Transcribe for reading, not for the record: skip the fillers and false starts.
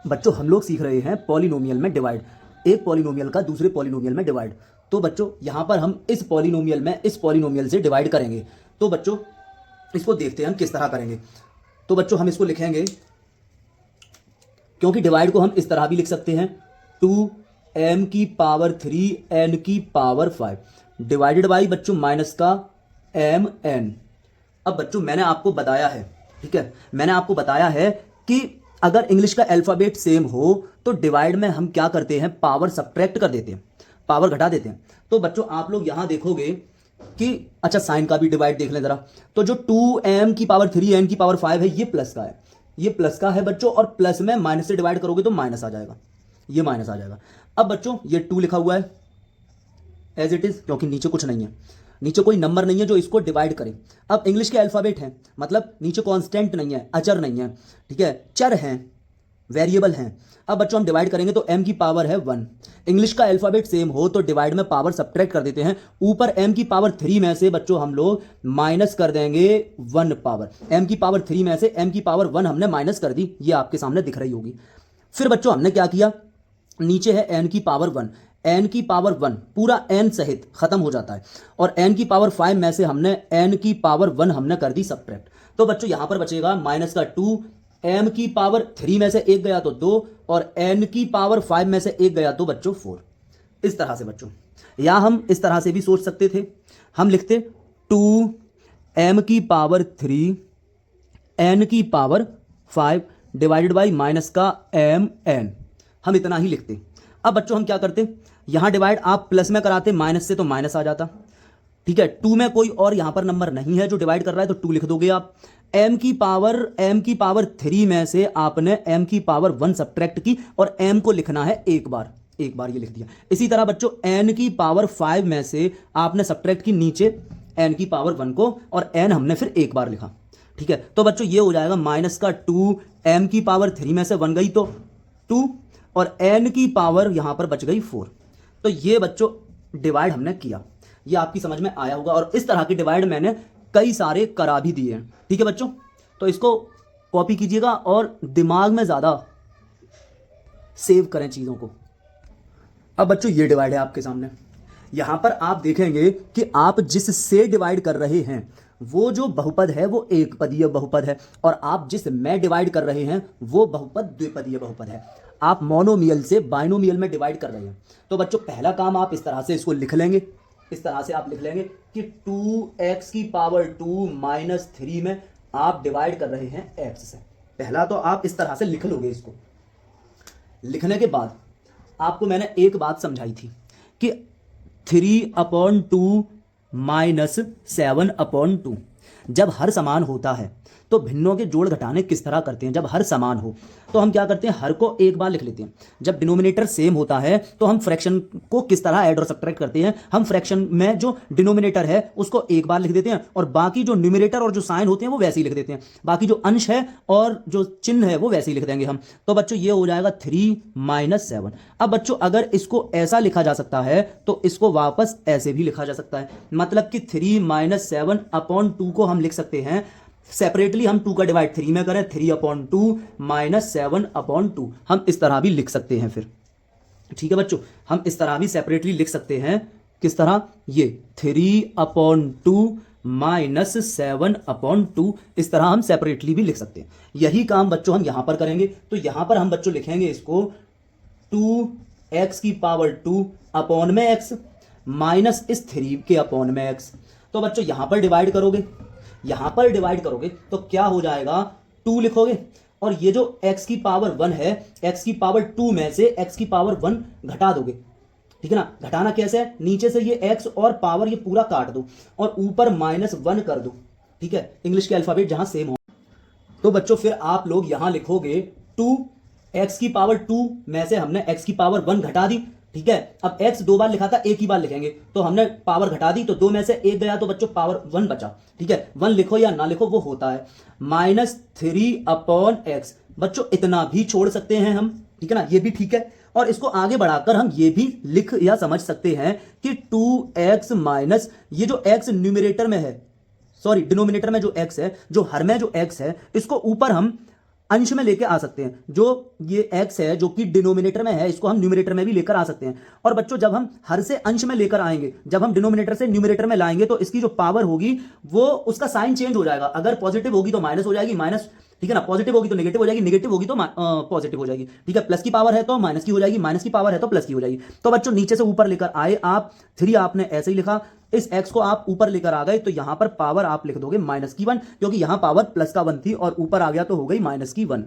बच्चों हम लोग सीख रहे हैं पॉलिनोमियल में डिवाइड, एक पॉलिनोमियल का दूसरे पॉलिनोमियल में डिवाइड। तो बच्चों यहाँ पर हम इस पॉलिनोमियल में इस पॉलिनोमियल से डिवाइड करेंगे। तो बच्चों इसको देखते हैं हम किस तरह करेंगे। तो बच्चों हम इसको लिखेंगे, क्योंकि डिवाइड को हम इस तरह भी लिख सकते हैं 2m⁵n⁵5 डिवाइडेड बाई बच्चों माइनस का mn। अब बच्चों मैंने आपको बताया है, ठीक है, मैंने आपको बताया है कि अगर इंग्लिश का अल्फ़ाबेट सेम हो तो डिवाइड में हम क्या करते हैं, पावर सब्ट्रैक्ट कर देते हैं, पावर घटा देते हैं। तो बच्चों आप लोग यहां देखोगे कि अच्छा साइन का भी डिवाइड देख लें जरा। तो जो 2m⁵n⁵5 है ये प्लस का है, ये प्लस का है बच्चों, और प्लस में माइनस से डिवाइड करोगे तो माइनस आ जाएगा, ये माइनस आ जाएगा। अब बच्चों ये 2 लिखा हुआ है एज इट इज, क्योंकि नीचे कुछ नहीं है, नीचे कोई नंबर नहीं है जो इसको डिवाइड करे। अब इंग्लिश के अल्फ़ाबेट हैं, मतलब नीचे कांस्टेंट नहीं है, अचर नहीं है, ठीक है, चर हैं, वेरिएबल हैं। अब बच्चों हम डिवाइड करेंगे तो m की पावर है 1। इंग्लिश का अल्फ़ाबेट सेम हो तो डिवाइड में पावर सब्ट्रैक्ट कर देते हैं, ऊपर m की पावर 3 में से बच्चों हम लोग माइनस कर देंगे 1 पावर। m की पावर 3 में से m की पावर 1 हमने माइनस कर दी, ये आपके सामने दिख रही होगी। फिर बच्चों हमने क्या किया, नीचे है n की पावर 1, n की पावर 1 पूरा n सहित खत्म हो जाता है, और n की पावर 5 में से हमने n की पावर 1 हमने कर दी सब्ट्रैक्ट। तो बच्चों यहां पर बचेगा माइनस का 2, m की पावर 3 में से 1 गया तो 2, और n की पावर 5 में से 1 गया तो बच्चों 4। इस तरह से बच्चों, या हम इस तरह से भी सोच सकते थे, हम लिखते 2m की पावर 3 n की पावर 5 डिवाइडेड बाई माइनस का mn, हम इतना ही लिखते। अब बच्चों हम क्या करते, यहां डिवाइड आप प्लस में कराते, माइनस से तो माइनस आ जाता, ठीक है। 2 में कोई और यहां पर नंबर नहीं है जो डिवाइड कर रहा है, तो 2 लिख दोगे आप। m की पावर 3 में से आपने m की पावर 1 सब्ट्रैक्ट की, और m को लिखना है एक बार ये लिख दिया। इसी तरह बच्चों n की पावर 5 में से आपने सब्ट्रैक्ट की नीचे n की पावर 1 को, और n हमने फिर एक बार लिखा, ठीक है। तो बच्चों ये हो जाएगा माइनस का 2, m की पावर 3 में से 1 गई तो 2, और n की पावर यहां पर बच गई 4। तो ये बच्चों डिवाइड हमने किया, ये आपकी समझ में आया होगा, और इस तरह के डिवाइड मैंने कई सारे करा भी दिए हैं, ठीक है बच्चों। तो इसको कॉपी कीजिएगा और दिमाग में ज़्यादा सेव करें चीज़ों को। अब बच्चों ये डिवाइड है आपके सामने, यहां पर आप देखेंगे कि आप जिससे डिवाइड कर रहे हैं वो जो बहुपद है वो एक पदीय बहुपद है, और आप जिस में डिवाइड कर रहे हैं वो बहुपद द्विपदीय बहुपद है। आप मोनोमियल से बाइनोमियल में डिवाइड कर रहे हैं। तो बच्चों पहला काम आप इस तरह से इसको लिख लेंगे, इस तरह से आप लिख लेंगे कि 2x की पावर 2 माइनस 3 में आप डिवाइड कर रहे हैं x से। पहला तो आप इस तरह से लिख लोगे। इसको लिखने के बाद आपको मैंने एक बात समझाई थी कि 3/2 माइनस 7/2 जब हर समान होता है तो भिन्नों के जोड़ घटाने किस तरह करते हैं। जब हर समान हो तो हम क्या करते हैं, हर को एक बार लिख लेते हैं। जब डिनोमिनेटर सेम होता है तो हम फ्रैक्शन को किस तरह ऐड और सब्ट्रैक्ट करते हैं, हम फ्रैक्शन में जो डिनोमिनेटर है उसको एक बार लिख देते हैं, और बाकी जो न्यूमिनेटर और जो साइन होते हैं वो वैसे ही लिख देते हैं, बाकी जो अंश है और जो चिन्ह है वो वैसे ही लिख देंगे हम। तो बच्चों ये हो जाएगा 3 माइनस 7। अब बच्चों अगर इसको ऐसा लिखा जा सकता है तो इसको वापस ऐसे भी लिखा जा सकता है, मतलब कि 3 माइनस 7/2 को हम लिख सकते हैं सेपरेटली। हम 2 का डिवाइड 3 में करें, 3/2 माइनस 7/2 हम इस तरह भी लिख सकते हैं फिर, ठीक है बच्चों। हम इस तरह भी सेपरेटली लिख सकते हैं, किस तरह, ये 3/2 माइनस 7/2 इस तरह हम सेपरेटली भी लिख सकते हैं। यही काम बच्चों हम यहां पर करेंगे। तो यहां पर हम बच्चों लिखेंगे इसको 2x की पावर 2 अपॉन में x माइनस इस 3 के अपॉन में x। तो बच्चों यहां पर डिवाइड करोगे, यहां पर डिवाइड करोगे तो क्या हो जाएगा, 2 लिखोगे, और ये जो x की पावर 1 है, x की पावर 2 में से x की पावर 1 घटा दोगे, ठीक है ना। घटाना कैसे है, नीचे से ये x और पावर ये पूरा काट दो और ऊपर -1 कर दो, ठीक है, इंग्लिश के अल्फाबेट जहां सेम हो। तो बच्चों फिर आप लोग यहां लिखोगे 2x की पावर 2 में से हमने x की पावर 1 घटा दी, ठीक है। अब x 2 बार लिखा था, एक ही बार लिखेंगे, तो हमने पावर घटा दी, तो 2 में से 1 गया तो बच्चों पावर 1 बचा, ठीक है। 1 लिखो या ना लिखो वो होता है -3/x। बच्चों इतना भी छोड़ सकते हैं हम, ठीक है ना, ये भी ठीक है। और इसको आगे बढ़ाकर हम ये भी लिख या समझ सकते हैं कि 2x माइनस ये जो x न्यूमरेटर में है, सॉरी डिनोमिनेटर में जो x है, जो हर में जो x है, इसको ऊपर हम अंश में लेके आ सकते हैं। जो ये x है जो कि डिनोमिनेटर में है, इसको हम न्यूमरेटर में भी लेकर आ सकते हैं। और बच्चों जब हम हर से अंश में लेकर आएंगे, जब हम डिनोमिनेटर से न्यूमरेटर में लाएंगे, तो इसकी जो पावर होगी वो उसका साइन चेंज हो जाएगा। अगर पॉजिटिव होगी तो माइनस हो जाएगी, माइनस, ठीक है ना, पॉजिटिव होगी तो नेगेटिव हो जाएगी, नेगेटिव होगी तो पॉजिटिव हो जाएगी, ठीक है। प्लस की पावर है तो माइनस की हो जाएगी, माइनस की पावर है तो प्लस की हो जाएगी। तो बच्चों नीचे से ऊपर लेकर आए आप, 3 आपने ऐसे ही लिखा, इस x को आप ऊपर लेकर आ गए तो यहां पर पावर आप लिख दोगे -1, क्योंकि यहां पावर +1 थी और ऊपर आ गया तो हो गई -1।